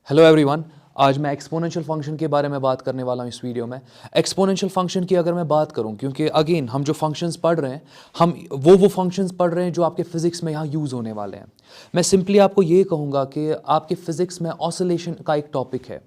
Hello everyone. आज मैं exponential function के बारे में बात करने वाला हूँ इस वीडियो में। एक्सपोनेंशियल फंक्शन की अगर मैं बात करूँ, क्योंकि अगेन हम जो फंक्शंस पढ़ रहे हैं, हम वो फंक्शंस पढ़ रहे हैं जो आपके फिजिक्स में यहाँ यूज़ होने वाले हैं। मैं सिंपली आपको ये कहूँगा कि आपके फिजिक्स में ऑसिलेशन का एक टॉपिक है।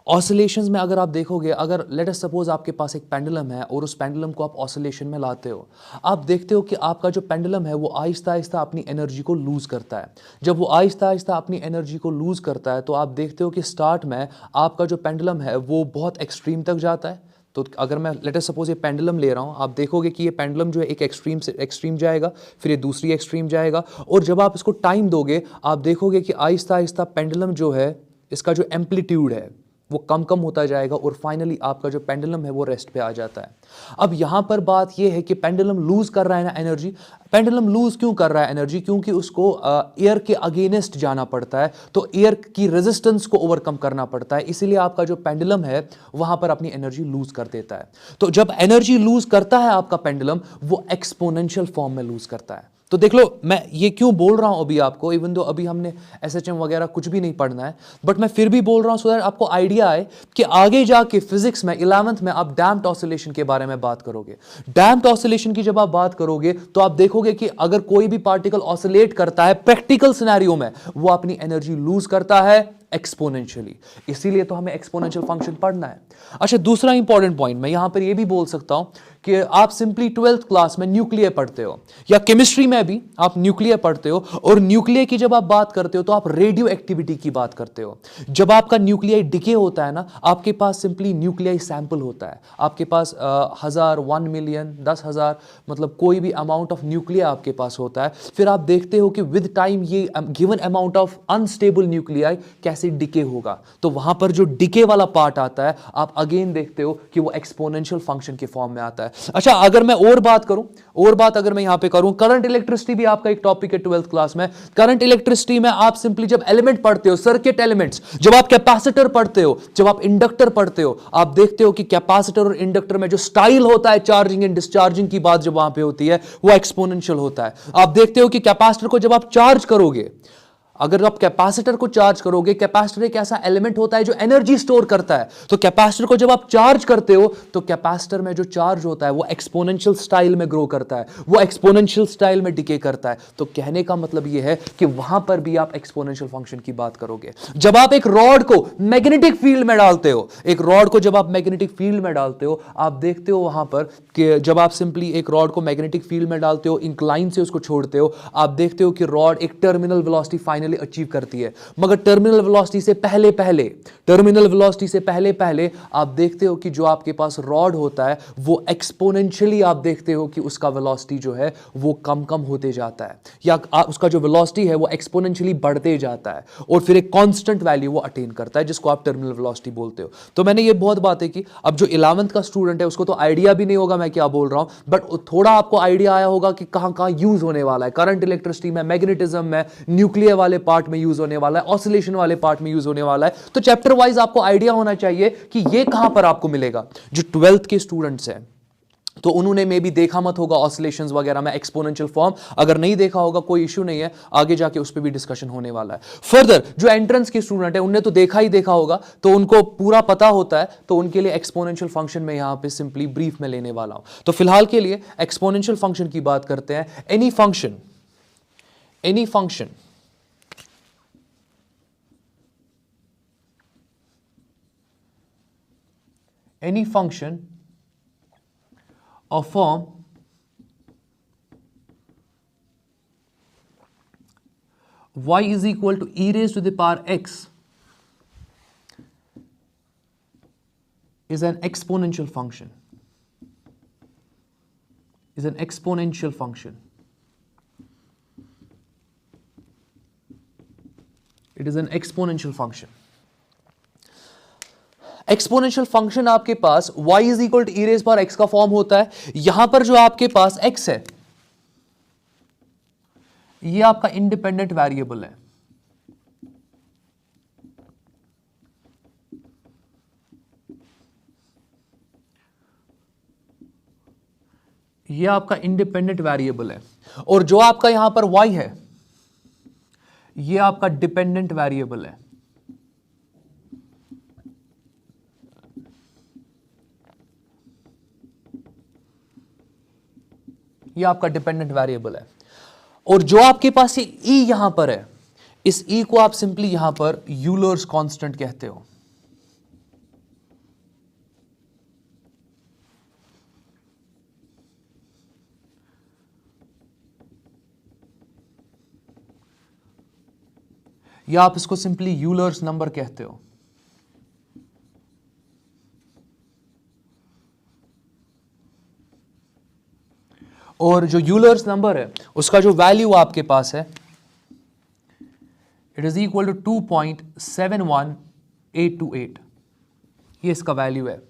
ऑसिलेशंस में अगर आप देखोगे, अगर लेट अस सपोज आपके पास एक पेंडुलम है और उस पेंडुलम को आप ऑसिलेशन में लाते हो, आप देखते हो कि आपका जो पेंडुलम है वो आहिस्ता आहिस्ता अपनी एनर्जी को लूज़ करता है। जब वो आहिस्ता आहिस्ता अपनी एनर्जी को लूज़ करता है तो आप देखते हो कि स्टार्ट में आपका जो पेंडुलम है वो बहुत एक्सट्रीम तक जाता है। तो अगर मैं लेट अस सपोज ये पेंडुलम ले रहा हूँ, आप देखोगे कि ये पेंडुलम जो है एक एक्सट्रीम से एक्सट्रीम जाएगा, फिर ये दूसरी एक्सट्रीम जाएगा, और जब आप इसको टाइम दोगे आप देखोगे कि आहिस्ता आहिस्ता पेंडुलम जो है, इसका जो एम्पलीट्यूड है वो कम कम होता जाएगा और फाइनली आपका जो पेंडुलम है वो रेस्ट पे आ जाता है। अब यहां पर बात ये है कि पेंडुलम लूज कर रहा है ना एनर्जी। पेंडुलम लूज क्यों कर रहा है एनर्जी? क्योंकि उसको एयर के अगेंस्ट जाना पड़ता है, तो एयर की रेजिस्टेंस को ओवरकम करना पड़ता है, इसीलिए आपका जो पेंडुलम है वहां पर अपनी एनर्जी लूज कर देता है। तो जब एनर्जी लूज करता है आपका पेंडुलम, वो एक्सपोनेंशियल फॉर्म में लूज करता है। तो देख लो, मैं ये क्यों बोल रहा हूं अभी आपको, इवन दो अभी हमने एसएचएम वगैरह कुछ भी नहीं पढ़ना है, बट मैं फिर भी बोल रहा हूं सो दैट आपको आइडिया आए कि आगे जाके फिजिक्स में 11th में आप डैम्प्ड ऑसिलेशन के बारे में बात करोगे। डैम्प्ड ऑसिलेशन की जब आप बात करोगे तो आप देखोगे कि अगर कोई भी पार्टिकल ऑसिलेट करता है प्रैक्टिकल सिनेरियो में, वो अपनी एनर्जी लूज करता है एक्सपोनेंशियली। इसीलिए तो हमें एक्सपोनेंशियल फंक्शन पढ़ना है। अच्छा, दूसरा इंपॉर्टेंट पॉइंट मैं यहां पर यह भी बोल सकता हूं कि आप सिंपली 12th क्लास में न्यूक्लियर पढ़ते हो, या केमिस्ट्री में भी आप न्यूक्लियर पढ़ते हो, और न्यूक्लियर की जब आप बात करते हो तो आप रेडियो एक्टिविटी की बात करते हो। जब आपका न्यूक्लियर डिके होता है ना, आपके पास सिंपली न्यूक्लियर सैंपल होता है, आपके पास 1000, 1 मिलियन, 10,000, मतलब कोई भी अमाउंट ऑफ न्यूक्लियर आपके पास होता है। फिर आप देखते हो कि विद टाइम ये given amount of unstable nuclear कैसे डिके होगा, तो वहां पर जो डिके वाला पार्ट आता है आप अगेन देखते हो कि वो एक्सपोनेंशियल फंक्शन के फॉर्म में आता है। अच्छा, अगर मैं और बात करूं, और बात अगर मैं यहां पे करूं, करंट इलेक्ट्रिसिटी भी आपका एक टॉपिक है 12th क्लास में। करंट इलेक्ट्रिसिटी में आप सिंपली जब एलिमेंट पढ़ते हो, सर्किट एलिमेंट्स, जब आप कैपेसिटर पढ़ते हो, जब आप इंडक्टर पढ़ते हो, आप देखते हो कि कैपेसिटर और इंडक्टर में जो स्टाइल होता है चार्जिंग एंड डिस्चार्जिंग की बात जब वहां पे होती है वो एक्सपोनेंशियल होता है। आप देखते हो कि कैपेसिटर को जब आप चार्ज करोगे, अगर आप कैपेसिटर को चार्ज करोगे, कैपेसिटर एक ऐसा एलिमेंट होता है जो एनर्जी स्टोर करता है, तो कैपेसिटर को जब आप चार्ज करते हो तो कैपेसिटर में जो चार्ज होता है वो एक्सपोनेंशियल स्टाइल में ग्रो करता है, वो एक्सपोनेंशियल स्टाइल में डिके करता है। तो कहने का मतलब ये है कि वहां पर भी आप एक्सपोनेंशियल फंक्शन की बात करोगे। जब आप एक रॉड को मैग्नेटिक फील्ड में डालते हो, एक रॉड को जब आप मैग्नेटिक फील्ड में डालते हो, आप देखते हो वहां पर कि जब आप सिंपली एक रॉड को मैग्नेटिक फील्ड में डालते हो, इंक्लाइन से उसको छोड़ते हो, आप देखते हो कि रॉड एक टर्मिनल वेलोसिटी फाइनली अचीव करती है। मगर टर्मिनल वेलोसिटी से पहले पहले आप देखते हो कि जो आपके पास रॉड होता है वो एक्सपोनेंशियली, आप देखते हो कि उसका वेलोसिटी जो है वो कम कम होते जाता है, या उसका जो वेलोसिटी है वो एक्सपोनेंशियली बढ़ते जाता है, और फिर एक कांस्टेंट वैल्यू वो अटेन करता है, जिसको आप टर्मिनल वेलोसिटी बोलते हो। तो मैंने ये बहुत बातें की। अब जो 11th का स्टूडेंट है उसको तो आइडिया भी नहीं होगा मैं क्या बोल रहा हूं, बट थोड़ा आपको आइडिया आया होगा कि कहां कहां यूज होने वाला है। करंट इलेक्ट्रिसिटी में, मैग्नेटिज्म में, न्यूक्लियर वाले पार्ट में यूज होने वाला है, ऑसिलेशन वाले पार्ट में यूज होने वाला है। तो चैप्टर वाइज आपको आइडिया होना चाहिए कि ये कहां पर आपको मिलेगा। जो 12th के स्टूडेंट्स हैं तो उन्होंने मे भी देखा मत होगा ऑसिलेशंस वगैरह में एक्सपोनेंशियल फॉर्म, अगर नहीं देखा होगा कोई इशू नहीं है, आगे जाके उस पर भी डिस्कशन होने वाला है। फर्दर जो एंट्रेंस के स्टूडेंट है उन्हें तो देखा ही देखा होगा, तो उनको पूरा पता होता है, तो उनके लिए एक्सपोनेंशियल फंक्शन में यहां पे सिंपली ब्रीफ में लेने वाला हूं। तो फिलहाल के लिए एक्सपोनेंशियल फंक्शन की बात करते हैं। Any function of form y is equal to e raised to the power x is an exponential function. It is an exponential function. Exponential function आपके पास y is equal to e raise power x का form होता है। यहां पर जो आपके पास x है ये आपका इंडिपेंडेंट वेरिएबल है, ये आपका इंडिपेंडेंट वेरिएबल है, और जो आपका यहां पर y है ये आपका डिपेंडेंट वेरिएबल है। ये आपका डिपेंडेंट वेरिएबल है। और जो आपके पास ये ई यहां पर है, इस ई को आप सिंपली यहां पर यूलर्स कांस्टेंट कहते हो। या आप इसको सिंपली यूलर्स नंबर कहते हो। और जो यूलर्स नंबर है उसका जो वैल्यू आपके पास है, इट इज इक्वल टू 2.71828, ये इसका वैल्यू है।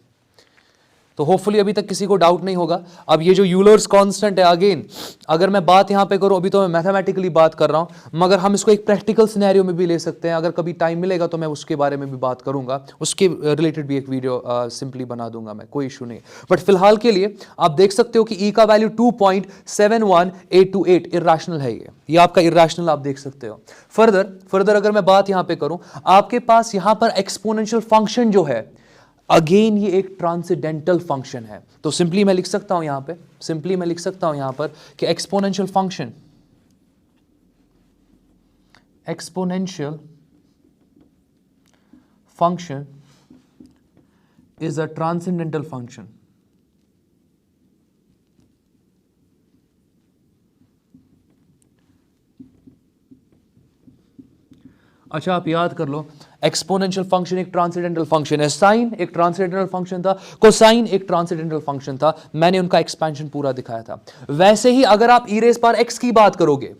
तो होपफुली अभी तक किसी को डाउट नहीं होगा। अब ये जो यूलर्स कांस्टेंट है, अगेन अगर मैं बात यहाँ पे करूँ, अभी तो मैं मैथमेटिकली बात कर रहा हूँ, मगर हम इसको एक प्रैक्टिकल सिनेरियो में भी ले सकते हैं। अगर कभी टाइम मिलेगा तो मैं उसके बारे में भी बात करूँगा, उसके रिलेटेड भी एक वीडियो सिंपली बना दूंगा मैं, कोई इशू नहीं। बट फिलहाल के लिए आप देख सकते हो कि ई का वैल्यू 2.71828 इर्रेशनल है। ये आपका इर्रेशनल आप देख सकते हो। फर्दर अगर मैं बात यहाँ पे करूँ, आपके पास यहाँ पर एक्सपोनेंशियल फंक्शन जो है, अगेन ये एक ट्रांसेंडेंटल फंक्शन है। तो सिंपली मैं लिख सकता हूं यहां पे, कि exponential function is a transcendental function. अच्छा, आप याद कर लो, एक्सपोनेंशियल फंक्शन एक ट्रांसेंडेंटल फंक्शन है, साइन एक ट्रांसेंडेंटल फंक्शन था, कोसाइन एक ट्रांसेंडेंटल फंक्शन था। मैंने उनका एक्सपेंशन पूरा दिखाया था। वैसे ही अगर आप ई रेज़ पावर एक्स की बात करोगे,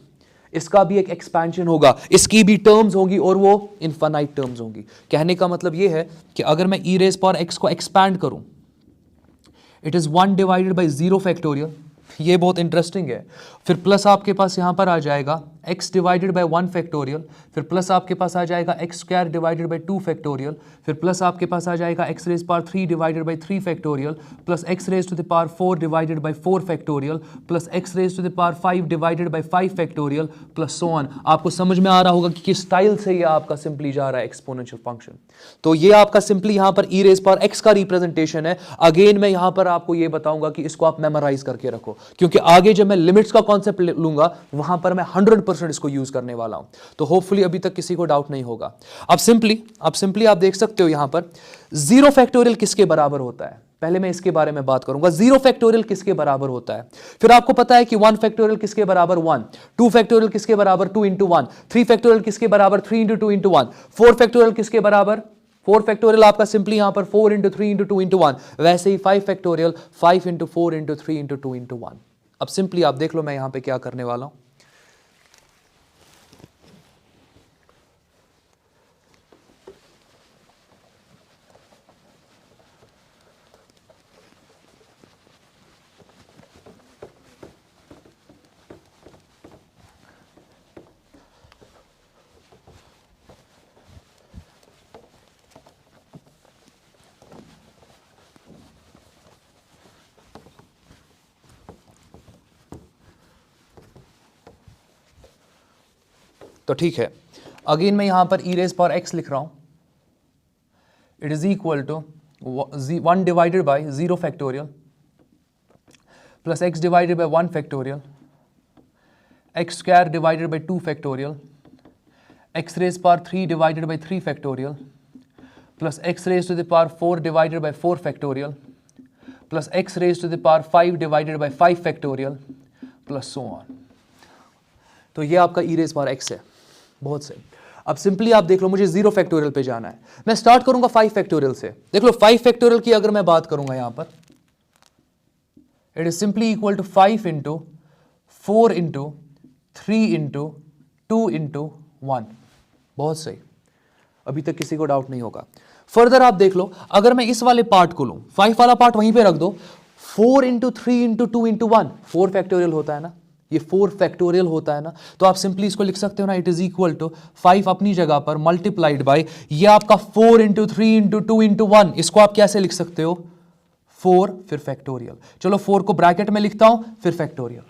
इसका भी एक एक्सपेंशन होगा, इसकी भी टर्म्स होगी और वो इनफाइनाइट टर्म्स होंगी। कहने का मतलब ये है कि अगर मैं ई रेज़ पावर एक्स को एक्सपैंड करूं, it is 1 divided by 0 factorial, ये बहुत इंटरेस्टिंग है। फिर प्लस आपके पास यहां पर आ जाएगा x डिवाइडेड बाई 1 फैक्टोरियल, फिर प्लस आपके पास आ जाएगा x square divided by 2 factorial, फिर प्लस आपके पास आ जाएगा x raise power 3 divided by 3 factorial, plus x raise to the power 4 divided by 4 factorial, plus x raise to the power 5 divided by 5 factorial, plus so on. आपको समझ में आ रहा होगा कि किस स्टाइल से ये आपका सिंपली जा रहा है एक्सपोनेंशियल फंक्शन। तो ये आपका सिंपली यहां पर e रेज पावर x का रिप्रेजेंटेशन है। अगेन मैं यहां पर आपको ये बताऊंगा कि इसको आप मेमोराइज करके रखो, क्योंकि आगे जब मैं लिमिट्स का कॉन्सेप्ट लूंगा वहां पर मैं 100% इसको यूज करने वाला हूं। तो होपफुली अभी तक किसी को डाउट नहीं होगा। अब सिंपली आप देख सकते हो यहां पर 0 फैक्टोरियल किसके बराबर होता है। पहले मैं इसके बारे में बात करूंगा, 0 फैक्टोरियल किसके बराबर होता है। फिर आपको पता है कि 1 फैक्टोरियल किसके बराबर 1, 2 फैक्टोरियल किसके बराबर 2 इंटू 1, 3 फैक्टोरियल किसके बराबर 3 इंटू 2 इंटू 1, 4 फैक्टोरियल किसके बराबर 4 फैक्टोरियल आपका सिंपली यहां पर 4 इंटू 3 इंटू 2 इंटू 1। वैसे ही 5 factorial 5 into 4 into 3 into 2 into 1। अब सिंपली आप देख लो मैं यहां पे क्या करने वाला हूं। तो ठीक है, अगेन मैं यहां पर ई रेज पावर एक्स लिख रहा हूं। It is equal to 1 divided by 0 factorial plus x divided by 1 factorial, x square divided by 2 factorial, x raise power 3 divided by 3 factorial, plus x raise to the power 4 divided by 4 factorial, plus x raise to the power 5 divided by 5 factorial, plus so on. तो ये आपका ई raise power x है। बहुत सही। अब simply आप देख लो, मुझे 0 फैक्टोरियल पे जाना है। मैं स्टार्ट करूंगा 5 फैक्टोरियल से। देख लो 5 फैक्टोरियल की अगर मैं बात करूंगा यहां पर, it is simply equal to 5 into 4 into 3 into 2 into 1। बहुत सही, अभी तक किसी को डाउट नहीं होगा। फर्दर आप देख लो, अगर मैं इस वाले पार्ट को लूं, 5 वाला पार्ट वहीं पे रख दो, 4 इंटू 3 इंटू 2 इंटू 1, 4 फैक्टोरियल होता है ना, ये 4 फैक्टोरियल होता है ना। तो आप सिंपली इसको लिख सकते हो ना, इट इज इक्वल टू 5 अपनी जगह पर मल्टीप्लाइड बाय ये आपका 4 इंटू 3 इंटू 2 इंटू 1। इसको आप कैसे लिख सकते हो, 4 फिर फैक्टोरियल। चलो 4 को ब्रैकेट में लिखता हूं, फिर फैक्टोरियल।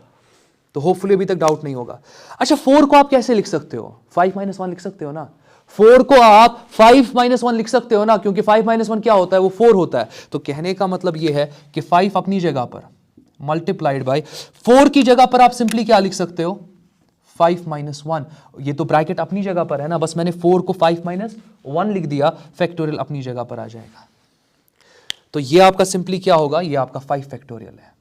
तो होपफुली अभी तक डाउट नहीं होगा। अच्छा 4 को आप कैसे लिख सकते हो, 5 माइनस 1 लिख सकते हो ना। 4 को आप 5 माइनस 1 लिख सकते हो ना, क्योंकि 5 माइनस 1 क्या होता है, वो 4 होता है। तो कहने का मतलब ये है कि 5 अपनी जगह पर, मल्टीप्लाइड बाय 4 की जगह पर आप सिंपली क्या लिख सकते हो 5 माइनस 1। ये तो ब्रैकेट अपनी जगह पर है ना, बस मैंने 4 को 5 माइनस 1 लिख दिया, फैक्टोरियल अपनी जगह पर आ जाएगा। तो ये आपका सिंपली क्या होगा, ये आपका 5 फैक्टोरियल है।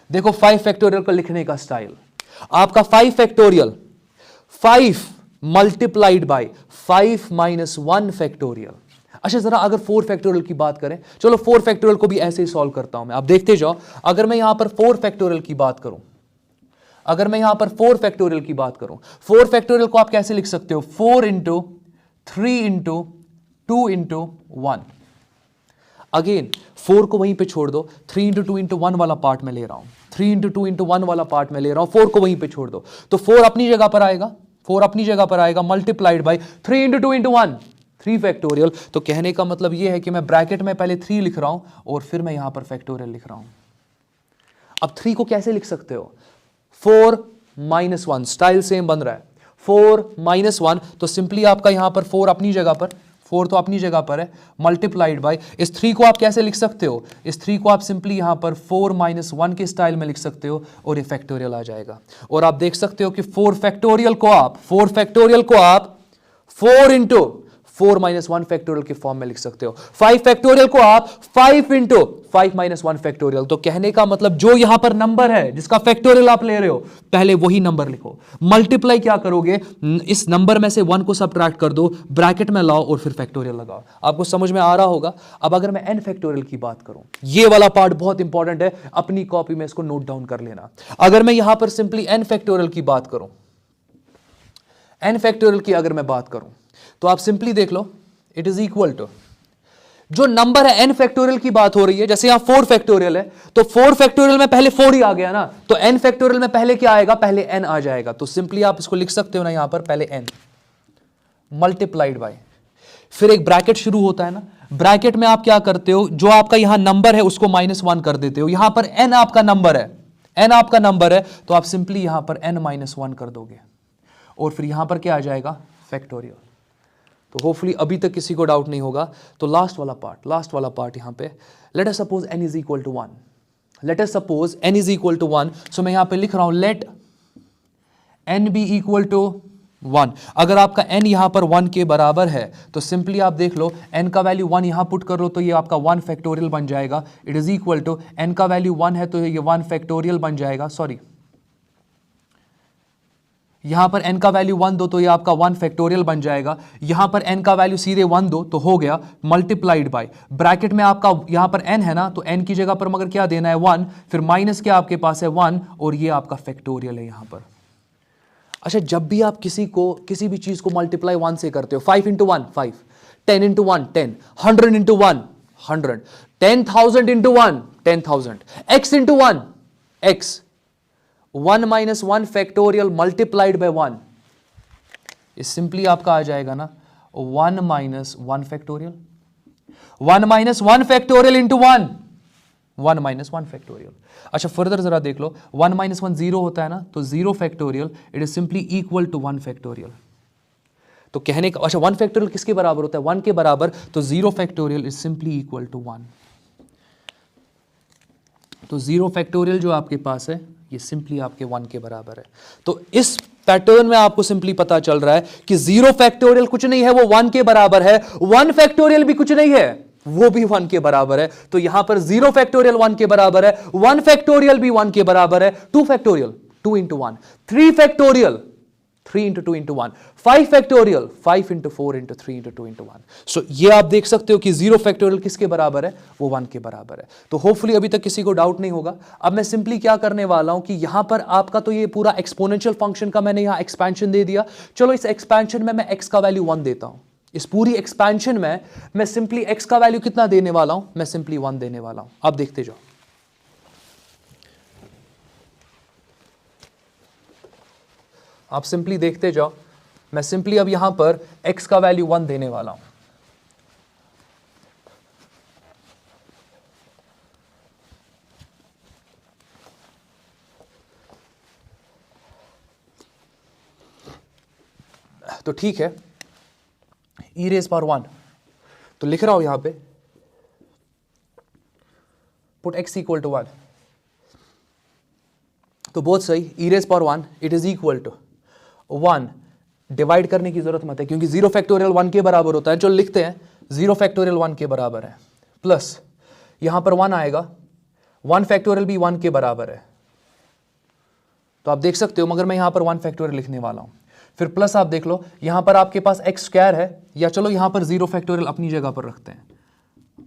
देखो 5 फैक्टोरियल को लिखने का स्टाइल, आपका 5 factorial 5 multiplied by 5 minus 1 factorial. अच्छा जरा अगर 4 फैक्टोरियल की बात करें, चलो 4 फैक्टोरियल को भी ऐसे ही सॉल्व करता हूं मैं, आप देखते जाओ। अगर मैं यहां पर 4 फैक्टोरियल की बात करूं, अगर मैं यहां पर 4 फैक्टोरियल की बात करूं, 4 फैक्टोरियल को आप कैसे लिख सकते हो, 4 इंटू 3 इंटू 2 इंटू 1। अगेन 4 को वहीं पे छोड़ दो, 3 इंटू 2 इंटू 1 वाला पार्ट में ले रहा हूं, 3 इंटू 2 इंटू 1 वाला पार्ट में ले रहा हूं, 4 को वहीं पे छोड़ दो, तो 4 अपनी जगह पर आएगा, 4 अपनी जगह पर आएगा, multiplied by 3 into 2 into 1, 3 factorial. तो कहने का मतलब यह है कि मैं ब्रैकेट में पहले 3 लिख रहा हूं और फिर मैं यहां पर फैक्टोरियल लिख रहा हूं। अब 3 को कैसे लिख सकते हो, 4 माइनस 1, स्टाइल सेम बन रहा है, 4 माइनस 1, तो सिंपली आपका यहां पर 4 अपनी जगह पर, 4 तो अपनी जगह पर है, मल्टीप्लाइड बाय इस 3 को आप कैसे लिख सकते हो, इस 3 को आप सिंपली यहां पर 4 माइनस 1 के स्टाइल में लिख सकते हो और ये फैक्टोरियल आ जाएगा। और आप देख सकते हो कि 4 फैक्टोरियल को आप 4 इंटू 4 माइनस 1 फैक्टोरियल के फॉर्म में लिख सकते हो, 5 फैक्टोरियल को आप 5 इंटू 5 माइनस 1 फैक्टोरियल। तो कहने का मतलब जो यहां पर नंबर है जिसका फैक्टोरियल आप ले रहे हो, पहले वही नंबर लिखो, मल्टीप्लाई क्या करोगे, इस नंबर में से 1 को सबट्रैक्ट कर दो, ब्रैकेट में लाओ और फिर फैक्टोरियल लगाओ। आपको समझ में आ रहा होगा। अब अगर मैं n फैक्टोरियल की बात करूं, ये वाला पार्ट बहुत इंपॉर्टेंट है, अपनी कॉपी में इसको नोट डाउन कर लेना। अगर मैं यहां पर सिंपली n फैक्टोरियल की बात करूं, n फैक्टोरियल की अगर मैं बात करूं, तो आप सिंपली देख लो, इट इज इक्वल टू जो नंबर है n फैक्टोरियल की बात हो रही है, जैसे यहां 4 फैक्टोरियल है, तो 4 फैक्टोरियल में पहले 4 ही आ गया ना, तो n फैक्टोरियल में पहले क्या आएगा, पहले n आ जाएगा। तो सिंपली आप इसको लिख सकते हो ना यहां पर पहले n मल्टीप्लाइड बाय, फिर एक ब्रैकेट शुरू होता है ना, ब्रैकेट में आप क्या करते हो, जो आपका यहां नंबर है उसको -1 कर देते हो, यहां पर n आपका नंबर है, n आपका नंबर है, तो आप सिंपली यहां पर n -1 कर दोगे और फिर यहां पर क्या आ जाएगा, फैक्टोरियल। तो होपफुली अभी तक किसी को डाउट नहीं होगा। तो लास्ट वाला पार्ट यहां पे, let us suppose n is equal to 1, let us suppose n is equal to 1, so मैं यहां पे लिख रहा हूं let n be equal to 1। अगर आपका n यहां पर 1 के बराबर है तो सिंपली आप देख लो, n का वैल्यू 1 यहां पुट कर लो तो ये आपका 1 फैक्टोरियल बन जाएगा। It is equal to n का वैल्यू 1 है तो ये 1 फैक्टोरियल बन जाएगा, सॉरी यहां पर n का वैल्यू 1 दो तो ये आपका 1 फैक्टोरियल बन जाएगा, यहां पर n का वैल्यू सीधे 1 दो तो हो गया, मल्टीप्लाइड बाय ब्रैकेट में आपका यहां पर n है ना, तो n की जगह पर मगर क्या देना है 1, फिर माइनस क्या आपके पास है 1 और ये आपका फैक्टोरियल है यहां पर। अच्छा जब भी आप किसी भी चीज को मल्टीप्लाई 1 से करते हो, 5 into 1 5, 10 into 1 10, 100 into 1 100, 10,000 into 1 10,000, x into 1 x, 1 minus 1 factorial multiplied by 1, ये सिंपली आपका आ जाएगा ना 1 minus 1 factorial, 1 minus 1 factorial into 1, 1 minus 1 factorial. अच्छा फर्दर जरा देख लो, 1 माइनस 1 0 होता है ना, तो 0 factorial it is simply equal to 1 factorial. तो कहने का अच्छा 1 फैक्टोरियल किसके बराबर होता है, 1 के बराबर, तो 0 factorial is simply equal to 1। तो 0 फैक्टोरियल जो आपके पास है ये सिंपली आपके 1 के बराबर है। तो इस पैटर्न में आपको सिंपली पता चल रहा है कि 0 फैक्टोरियल कुछ नहीं है, वो 1 के बराबर है, 1 फैक्टोरियल भी कुछ नहीं है, वो भी 1 के बराबर है। तो यहां पर 0 फैक्टोरियल 1 के बराबर है, 1 फैक्टोरियल भी 1 के बराबर है, 2 factorial 2 into 1, 3 factorial 3 into 2 into 1, 5 factorial 5 into 4 into 3 into 2 into 1। सो ये आप देख सकते हो कि 0 फैक्टोरियल किसके बराबर है, वो 1 के बराबर है। तो होपफुली अभी तक किसी को डाउट नहीं होगा। अब मैं सिंपली क्या करने वाला हूं कि यहां पर आपका तो ये पूरा एक्सपोनेंशियल फंक्शन का मैंने यहां एक्सपेंशन दे दिया। चलो इस एक्सपेंशन में मैं x का वैल्यू 1 देता हूं। इस पूरी एक्सपेंशन में मैं सिंपली x का वैल्यू कितना देने वाला हूं, मैं सिंपली 1 देने वाला हूं। आप देखते जाओ, आप सिंपली देखते जाओ, मैं सिंपली अब यहां पर x का वैल्यू 1 देने वाला हूं। तो ठीक है, e रेज़ पावर 1, तो लिख रहा हूं यहां पे पुट x इक्वल टू 1। तो बहुत सही, e raise power 1 it is equal to 1, divide करने की जरूरत मत है क्योंकि 0 फैक्टोरियल 1 के बराबर होता है, जो लिखते हैं 0 फैक्टोरियल 1 के बराबर है, प्लस यहां पर 1 आएगा, 1 फैक्टोरियल भी 1 के बराबर है, तो आप देख सकते हो, मगर मैं यहां पर 1 फैक्टोरियल लिखने वाला हूं। फिर प्लस आप देख लो, यहां पर आपके पास एक्स स्क्वायर है, या चलो यहां पर 0 फैक्टोरियल अपनी जगह पर रखते हैं,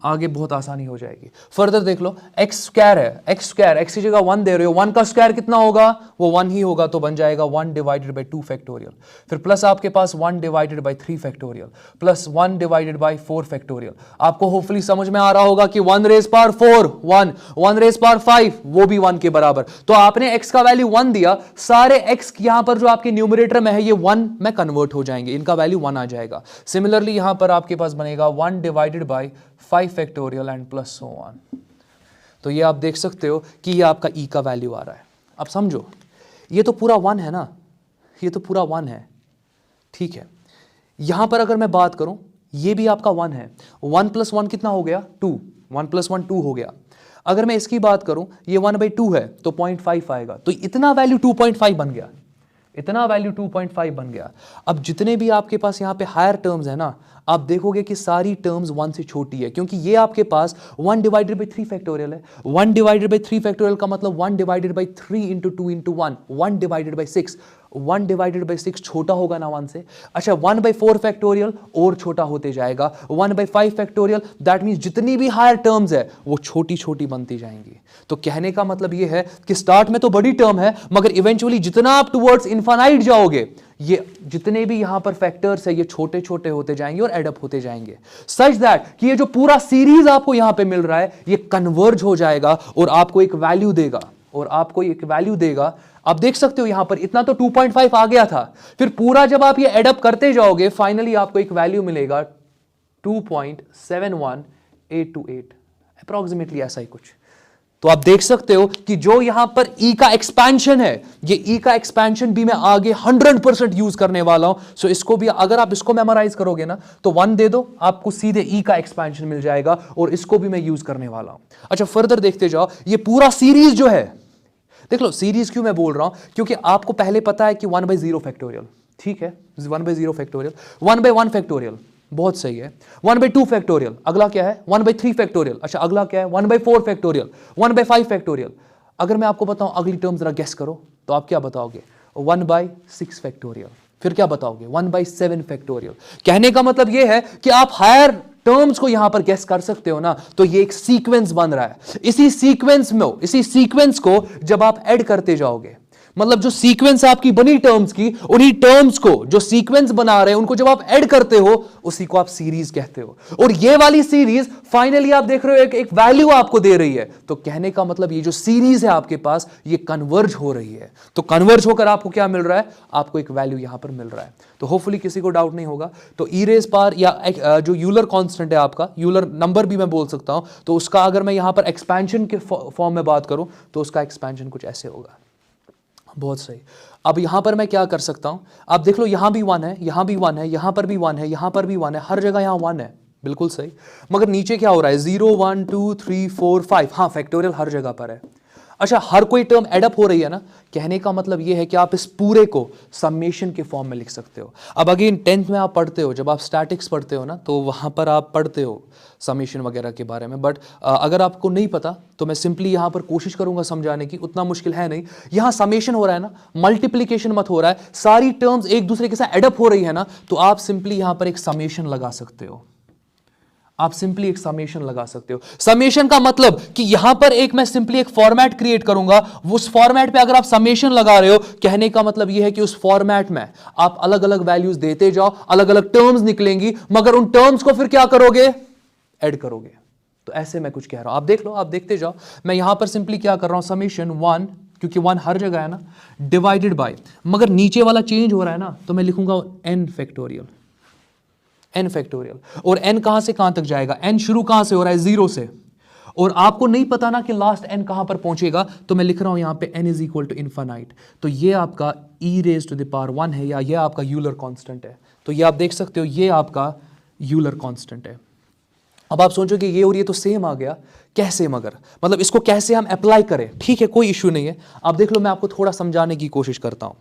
आगे बहुत आसानी हो जाएगी। फर्दर देख लो, एक्स स्क्वायर है, एक्स स्क्वायर, एक्स की जगह 1 दे रहे हो, 1 का स्क्वायर कितना होगा, वो 1 ही होगा, तो बन जाएगा 1 डिवाइडेड बाई 2 फैक्टोरियल। फिर प्लस आपके पास 1 divided by 3 factorial, plus 1 divided by 4 factorial. आपको होपफुली समझ में आ रहा होगा कि 1 रेज पावर 4 1, 1 रेज पावर 5 वो भी 1 के बराबर। तो आपने x का वैल्यू 1 दिया, सारे x यहां पर जो आपके न्यूमरेटर में है ये 1 में कन्वर्ट हो जाएंगे, इनका वैल्यू 1 आ जाएगा। सिमिलरली यहां पर आपके पास बनेगा 1 divided by 5 factorial and plus so on. तो ये आप देख सकते हो कि ये आपका e का वैल्यू आ रहा है। अब समझो, ये तो पूरा 1 है ना, ये तो पूरा 1 है, ठीक है। यहां पर अगर मैं बात करूं, ये भी आपका 1 है, 1 प्लस 1 कितना हो गया 2, 1 प्लस 1 2 हो गया। अगर मैं इसकी बात करूं, ये 1/2 है तो 0.5 आएगा, तो इतना वैल्यू 2.5 बन गया, इतना वैल्यू 2.5 बन गया। अब जितने भी आपके पास यहां पे हायर टर्म्स है ना, आप देखोगे कि सारी टर्म्स 1 से छोटी है, क्योंकि ये आपके पास 1 डिवाइडेड बाई 3 फैक्टोरियल है। 1 डिवाइडेड बाई 3 फैक्टोरियल का मतलब 1 divided by 3 into 2 into 1, 1 divided by 6, 1 divided by 6 छोटा होगा ना 1 से। अच्छा, 1/4 फैक्टोरियल और छोटा होते जाएगा, 1/5 फैक्टोरियल, दैट मीन्स जितनी भी हायर टर्म्स है वो छोटी छोटी बनती जाएंगी। तो कहने का मतलब ये है कि स्टार्ट में तो बड़ी टर्म है, मगर इवेंचुअली जितना आप टुवर्ड्स इनफाइनाइट जाओगे, ये जितने भी यहां पर फैक्टर्स है ये छोटे छोटे होते जाएंगे और एडअप होते जाएंगे, सच दैट कि ये जो पूरा सीरीज आपको यहां पे मिल रहा है ये कन्वर्ज हो जाएगा और आपको एक वैल्यू देगा, और आपको एक वैल्यू देगा। आप देख सकते हो यहां पर इतना तो 2.5 आ गया था, फिर पूरा जब आप ये एडअप करते जाओगे फाइनली आपको एक वैल्यू मिलेगा 2.71828, अप्रॉक्सिमेटली ऐसा ही कुछ। तो आप देख सकते हो कि जो यहां पर e का एक्सपेंशन है, ये e का एक्सपेंशन भी मैं आगे 100% यूज करने वाला हूं। सो इसको भी अगर आप इसको मेमोराइज करोगे ना तो 1 दे दो, आपको सीधे e का एक्सपेंशन मिल जाएगा, और इसको भी मैं यूज करने वाला हूं। अच्छा, फर्दर देखते जाओ, ये पूरा सीरीज जो है, देख लो सीरीज क्यों मैं बोल रहा हूं, क्योंकि आपको पहले पता है कि 1/0 फैक्टोरियल, ठीक है, 1/0 फैक्टोरियल, 1/1 फैक्टोरियल, बहुत सही है, 1/2 फैक्टोरियल, अगला क्या है 1/3 फैक्टोरियल, अच्छा अगला क्या है 1/4 फैक्टोरियल, 1/5 फैक्टोरियल। अगर मैं आपको बताऊं अगली टर्म जरा गेस करो, तो आप क्या बताओगे 1/6 फैक्टोरियल, फिर क्या बताओगे 1/7 फैक्टोरियल। कहने का मतलब यह है कि आप हायर टर्म्स को यहां पर गेस कर सकते हो ना, तो ये एक सीक्वेंस बन रहा है। इसी सीक्वेंस को जब आप ऐड करते जाओगे, मतलब जो सीक्वेंस आपकी बनी टर्म्स की, उन्हीं टर्म्स को जो सीक्वेंस बना रहे हैं उनको जब आप ऐड करते हो उसी को आप सीरीज कहते हो। और ये वाली सीरीज फाइनली आप देख रहे हो एक वैल्यू आपको दे रही है, तो कहने का मतलब ये जो सीरीज है आपके पास ये कन्वर्ज हो रही है। तो कन्वर्ज होकर आपको क्या मिल रहा है, आपको एक वैल्यू यहां पर मिल रहा है। तो होपफुली किसी को डाउट नहीं होगा। तो ई रेज पावर या जो यूलर कांस्टेंट है आपका, यूलर नंबर भी मैं बोल सकता हूं, तो उसका अगर मैं यहां पर एक्सपेंशन के फॉर्म में बात करूं तो उसका एक्सपेंशन कुछ ऐसे होगा। बहुत सही। अब यहां पर मैं क्या कर सकता हूं, आप देख लो यहां भी 1 है, यहां भी 1 है, यहां पर भी 1 है, यहां पर भी 1 है, हर जगह यहां 1 है, बिल्कुल सही। मगर नीचे क्या हो रहा है 0 1 2 3 4 5, हाँ फैक्टोरियल हर जगह पर है। अच्छा, हर कोई टर्म एडअप हो रही है ना, कहने का मतलब यह है कि आप इस पूरे को समेशन के फॉर्म में लिख सकते हो। अब अगेन 10th में आप पढ़ते हो, जब आप स्टैटिक्स पढ़ते हो ना, तो वहां पर आप पढ़ते हो समेशन वगैरह के बारे में, बट अगर आपको नहीं पता तो मैं सिंपली यहां पर कोशिश करूंगा समझाने की, उतना मुश्किल है नहीं। यहां समेशन हो रहा है ना, मल्टीप्लीकेशन मत हो रहा है, सारी टर्म्स एक दूसरे के साथ एडअप हो रही है ना, तो आप सिंपली यहां पर एक समेशन लगा सकते हो। आप सिंपली एक समेशन लगा सकते हो। समेशन का मतलब कि यहां पर एक मैं सिंपली एक फॉर्मेट क्रिएट करूंगा, उस फॉर्मेट पे अगर आप समेशन लगा रहे हो, कहने का मतलब यह है कि उस फॉर्मेट में आप अलग अलग वैल्यूज देते जाओ, अलग अलग टर्म्स निकलेंगी, मगर उन टर्म्स को फिर क्या करोगे, ऐड करोगे। तो ऐसे मैं कुछ कह रहा हूं, आप देख लो, आप देखते जाओ। मैं यहां पर सिंपली क्या कर रहा हूं, समेशन 1, क्योंकि 1 हर जगह है ना, डिवाइडेड बाय, मगर नीचे वाला चेंज हो रहा है ना, तो मैं लिखूंगा n फैक्टोरियल, n फैक्टोरियल। और n कहां से कहां तक जाएगा, n शुरू कहां से हो रहा है 0 से, और आपको नहीं पता ना कि लास्ट n कहां पर पहुंचेगा, तो मैं लिख रहा हूं यहां पे n is equal to infinite. तो ये आपका e raise to the power 1 है, या ये आपका यूलर कांस्टेंट है। तो ये आप देख सकते हो, ये आपका यूलर कांस्टेंट है। अब आप सोचोगे ये और ये तो सेम आ गया, कैसे? मगर मतलब इसको कैसे हम अप्लाई करें? ठीक है, कोई इश्यू नहीं है। आप देख लो, मैं आपको थोड़ा समझाने की कोशिश करता हूं।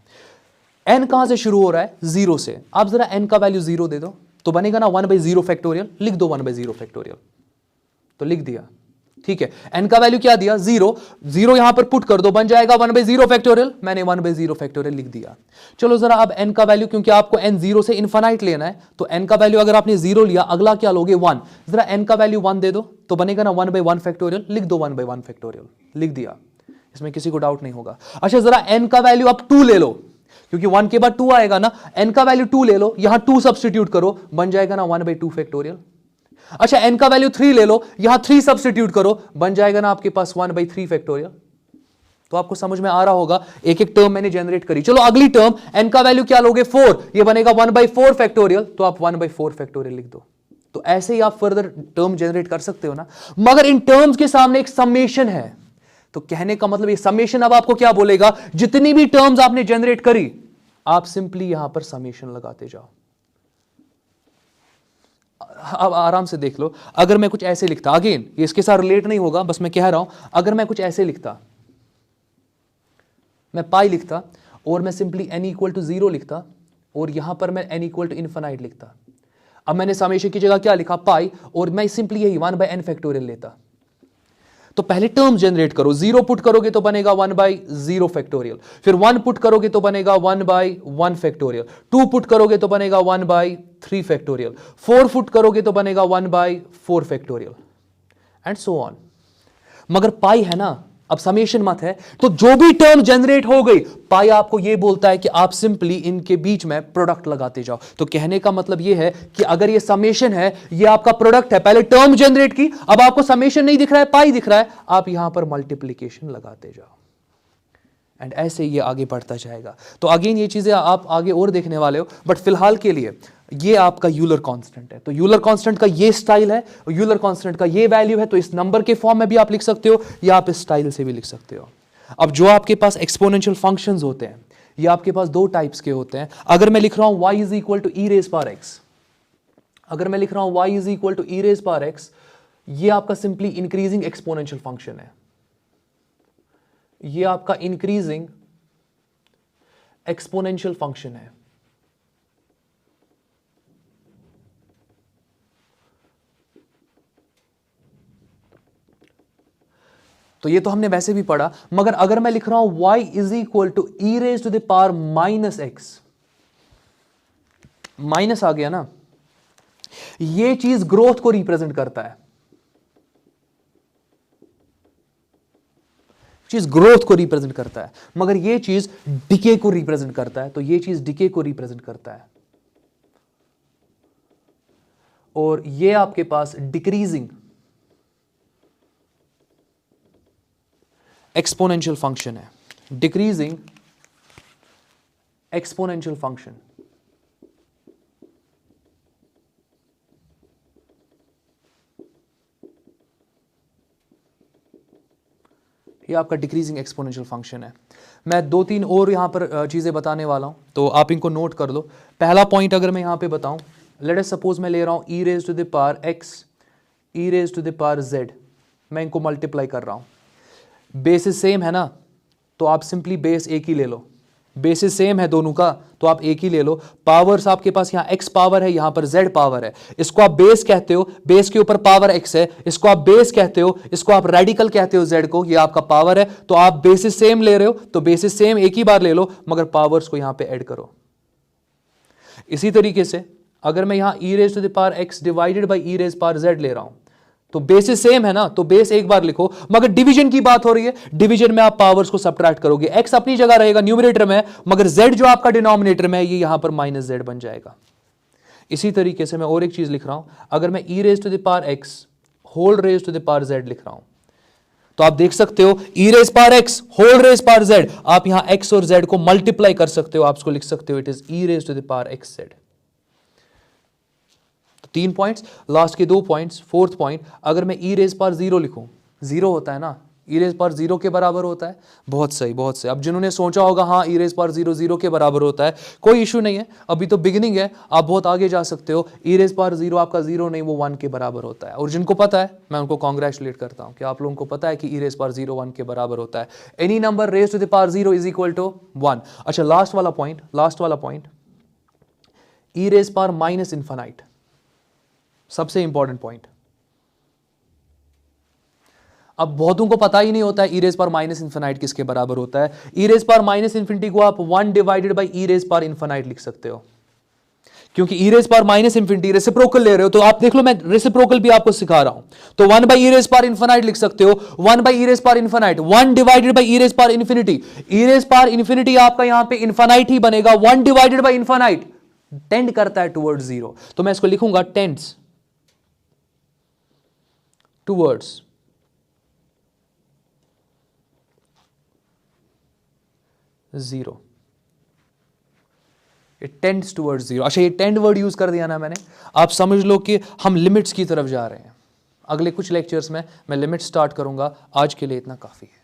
n कहां से शुरू हो रहा है? 0 से। आप जरा n का वैल्यू 0 दे दो तो बनेगा ना 1/0 फैक्टोरियल। लिख दो 1/0 फैक्टोरियल, तो लिख दिया। ठीक है, n का वैल्यू क्या दिया? 0। 0 यहां पर पुट कर दो, बन जाएगा 1/0 फैक्टोरियल। मैंने 1/0 फैक्टोरियल लिख दिया। चलो जरा अब n का वैल्यू, क्योंकि आपको n 0 से इनफाइनाइट लेना है, तो n का वैल्यू अगर आपने 0 लिया, अगला क्या लोगे? 1। जरा n का वैल्यू 1 दे दो तो बनेगा ना 1/1 फैक्टोरियल। लिख दो 1/1 फैक्टोरियल, लिख दिया। इसमें किसी को डाउट नहीं होगा। अच्छा, जरा n का वैल्यू अब 2 ले लो, क्योंकि 1 के बाद 2 आएगा ना। n का वैल्यू 2 ले लो, यहां 2 सब्स्टिट्यूट करो, बन जाएगा ना 1/2 फैक्टोरियल। अच्छा, n का वैल्यू 3 ले लो, यहां 3 सब्स्टिट्यूट करो, बन जाएगा ना आपके पास 1/3 फैक्टोरियल। तो आपको समझ में आ रहा होगा, एक एक टर्म मैंने जनरेट करी। चलो अगली टर्म, n का वैल्यू क्या लोगे? 4। ये बनेगा 1/4 फैक्टोरियल, तो आप 1/4 फैक्टोरियल लिख दो। तो ऐसे ही आप फर्दर टर्म जनरेट कर सकते हो ना। मगर इन टर्म्स के सामने एक समेशन है। तो कहने का मतलब ये समेशन अब आपको क्या बोलेगा? जितनी भी टर्म्स आपने जनरेट करी, आप सिंपली यहां पर समेशन लगाते जाओ। अब आराम से देख लो, अगर मैं कुछ ऐसे लिखता, अगेन ये इसके साथ रिलेट नहीं होगा, बस मैं कह रहा हूं, अगर मैं कुछ ऐसे लिखता, मैं पाई लिखता और मैं सिंपली n = 0 लिखता और यहां पर मैं n = इनफाइनाइट लिखता। अब मैंने समेशन की जगह क्या लिखा? पाई, और मैं सिंपली यही 1/n फैक्टोरियल लेता। तो पहले टर्म जनरेट करो। 0 पुट करोगे तो बनेगा 1/0 फैक्टोरियल, फिर 1 पुट करोगे तो बनेगा 1/1 फैक्टोरियल, 2 पुट करोगे तो बनेगा 1/3 फैक्टोरियल, 4 पुट करोगे तो बनेगा 1/4 फैक्टोरियल, एंड सो ऑन। मगर पाई है ना, अब समेशन मत है, तो जो भी टर्म जनरेट हो गई, पाई आपको यह बोलता है कि आप सिंपली इनके बीच में प्रोडक्ट लगाते जाओ। तो कहने का मतलब यह है कि अगर ये समेशन है, ये आपका प्रोडक्ट है, पहले टर्म जनरेट की, अब आपको समेशन नहीं दिख रहा है, पाई दिख रहा है, आप यहां पर मल्टीप्लीकेशन लगाते जाओ, एंड ऐसे ये आगे बढ़ता जाएगा। तो अगेन ये चीजें आप आगे और देखने वाले हो, बट फिलहाल के लिए ये आपका यूलर कांस्टेंट है। तो यूलर कांस्टेंट का ये स्टाइल है, यूलर कांस्टेंट का ये वैल्यू है। तो इस नंबर के फॉर्म में भी आप लिख सकते हो, या आप इस स्टाइल से भी लिख सकते हो। अब जो आपके पास एक्सपोनेंशियल फंक्शंस होते हैं, ये आपके पास दो टाइप्स के होते हैं। अगर मैं लिख रहा हूं y = e⁻x, अगर मैं लिख रहा हूं y = e⁻x, ये आपका सिंपली इंक्रीजिंग एक्सपोनेंशियल फंक्शन है। ये आपका इंक्रीजिंग एक्सपोनेंशियल फंक्शन है। तो ये तो हमने वैसे भी पढ़ा, मगर अगर मैं लिख रहा हूं y = e⁻⁻x, माइनस आ गया ना, ये चीज ग्रोथ को रिप्रेजेंट करता है, चीज ग्रोथ को रिप्रेजेंट करता है, मगर ये चीज डिके को रिप्रेजेंट करता है। तो ये चीज डिके को रिप्रेजेंट करता है, और ये आपके पास डिक्रीजिंग एक्सपोनेंशियल फंक्शन है। डिक्रीजिंग एक्सपोनेंशियल फंक्शन, ये आपका डिक्रीजिंग एक्सपोनेंशियल फंक्शन है। मैं 2-3 और यहां पर चीजें बताने वाला हूं, तो आप इनको नोट कर लो। पहला पॉइंट अगर मैं यहां पे बताऊं, लेट अस सपोज मैं ले रहा हूं e⁻x, e⁻z, मैं इनको मल्टीप्लाई कर रहा हूं। बेसिस सेम है ना, तो आप सिंपली बेस एक ही ले लो। बेसिस सेम है दोनों का, तो आप एक ही ले लो। पावर्स आपके पास यहाँ x पावर है, यहां पर z पावर है। इसको आप बेस कहते हो, बेस के ऊपर पावर x है, इसको आप बेस कहते हो, इसको आप रेडिकल कहते हो z को, ये आपका पावर है। तो आप बेसिस सेम ले रहे हो, तो बेसिस सेम एक ही बार ले लो, मगर पावर्स को यहां पे ऐड करो। इसी तरीके से अगर मैं यहां e⁻x डिवाइडेड बाई e⁻z ले रहा हूं, तो बेसिस सेम है ना, तो बेस एक बार लिखो, मगर डिवीजन की बात हो रही है, डिवीजन में आप पावर्स को सब्ट्रैक्ट करोगे। x अपनी जगह रहेगा न्यूमरेटर में, मगर z जो आपका डिनोमिनेटर में है, ये यहां पर -z बन जाएगा। इसी तरीके से मैं और एक चीज लिख रहा हूं, अगर मैं e⁻x whole raise to the power z लिख रहा हूं, तो आप देख सकते हो e⁻x whole raise power z, आप यहां x और z को मल्टीप्लाई कर सकते हो, आप इसको लिख सकते हो it is e⁻x z। 3 points, last के 2 पॉइंट्स। फोर्थ पॉइंट, अगर मैं e⁻0 लिखूं, 0 होता है ना, ई रेज पावर 0 के बराबर होता है। बहुत सही, बहुत सही। अब जिन्होंने सोचा होगा हाँ ई रेज पावर 0 0 के बराबर होता है, कोई इशू नहीं है, अभी तो बिगिनिंग है, आप बहुत आगे जा सकते हो। ई रेज पावर 0 आपका 0 नहीं, वो 1 के बराबर होता है। और जिनको पता है मैं उनको कॉन्ग्रेचुलेट करता हूँ कि आप लोगों को पता है कि ई रेज पावर 0 1 के बराबर होता है। Any number raise to the power 0 is equal to 1। अच्छा, लास्ट वाला point, e raise power minus infinite, सबसे इंपॉर्टेंट पॉइंट। अब बहुतों को पता ही नहीं होता है e raise power minus infinite किसके बराबर होता है। E raise power minus infinity को आप 1 divided by e raise power infinite लिख सकते हो, क्योंकि e raise power minus infinity reciprocal ले रहे हो, तो आप देख लो मैं रेसिप्रोकल भी आपको सिखा रहा हूं। तो 1 by e raise power infinite लिख सकते हो, 1 by e raise power infinite, 1 divided by e raise power infinity. E raise power infinity आपका यहां पे इन्फिनाइट ही बनेगा, 1 डिवाइडेड बाई इन्फिनाइट टेंड करता है टुवर्ड्स 0, तो मैं इसको लिखूंगा tends towards 0, it tends towards 0। अच्छा, ये टेंड वर्ड यूज कर दिया ना मैंने, आप समझ लो कि हम लिमिट्स की तरफ जा रहे हैं। अगले कुछ लेक्चर्स में मैं लिमिट स्टार्ट करूंगा, आज के लिए इतना काफी है।